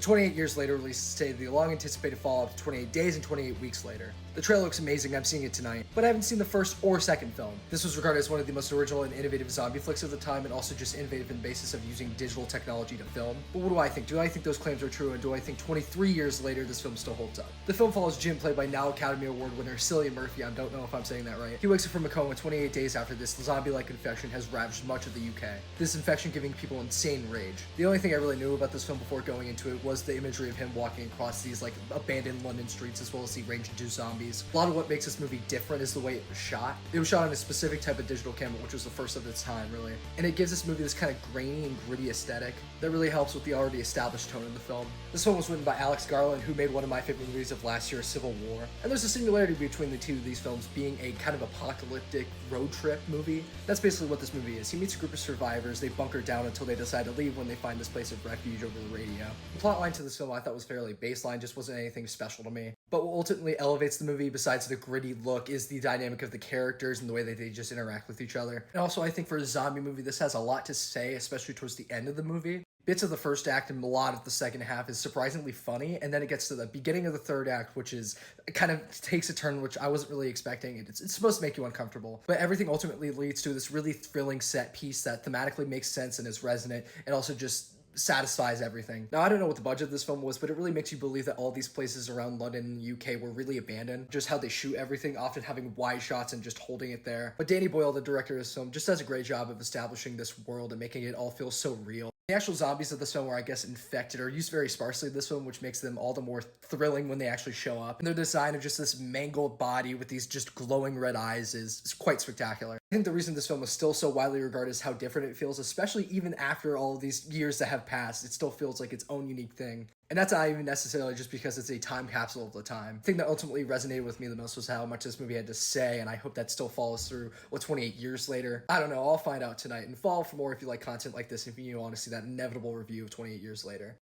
28 years later releases today the long-anticipated follow-up to 28 Days and 28 Weeks Later. The trailer looks amazing, I'm seeing it tonight, but I haven't seen the first or second film. This was regarded as one of the most original and innovative zombie flicks of the time, and also just innovative in the basis of using digital technology to film. But what do I think? Do I think those claims are true, and do I think 23 years later this film still holds up? The film follows Jim, played by now Academy Award winner Cillian Murphy. I don't know if I'm saying that right. He wakes up from a coma 28 days after this zombie-like infection has ravaged much of the UK. This infection giving people insane rage. The only thing I really knew about this film before going into it was the imagery of him walking across these like abandoned London streets, as well as he raging into zombies. A lot of what makes this movie different is the way it was shot. It was shot on a specific type of digital camera, which was the first of its time, really. And it gives this movie this kind of grainy and gritty aesthetic that really helps with the already established tone in the film. This film was written by Alex Garland, who made one of my favorite movies of last year, Civil War. And there's a similarity between the two of these films being a kind of apocalyptic road trip movie. That's basically what this movie is. He meets a group of survivors, they bunker down until they decide to leave when they find this place of refuge over the radio. The plotline to this film I thought was fairly baseline, just wasn't anything special to me. But what ultimately elevates the movie, besides the gritty look, is the dynamic of the characters and the way that they just interact with each other. And also, I think for a zombie movie, this has a lot to say, especially towards the end of the movie. Bits of the first act and a lot of the second half is surprisingly funny, and then it gets to the beginning of the third act, which is kind of takes a turn which I wasn't really expecting. It's supposed to make you uncomfortable, but everything ultimately leads to this really thrilling set piece that thematically makes sense and is resonant, and also just satisfies everything. Now, I don't know what the budget of this film was, but it really makes you believe that all these places around London and the UK were really abandoned. Just how they shoot everything, often having wide shots and just holding it there. But Danny Boyle, the director of this film, just does a great job of establishing this world and making it all feel so real. The actual zombies of this film are, I guess, infected or used very sparsely in this film, which makes them all the more thrilling when they actually show up. And their design of just this mangled body with these just glowing red eyes is quite spectacular. I think the reason this film is still so widely regarded is how different it feels, especially even after all of these years that have passed. It still feels like its own unique thing. And that's not even necessarily just because it's a time capsule of the time. The thing that ultimately resonated with me the most was how much this movie had to say, and I hope that still follows through, 28 years later. I don't know, I'll find out tonight, and follow for more if you like content like this, if you want to see that inevitable review of 28 years later.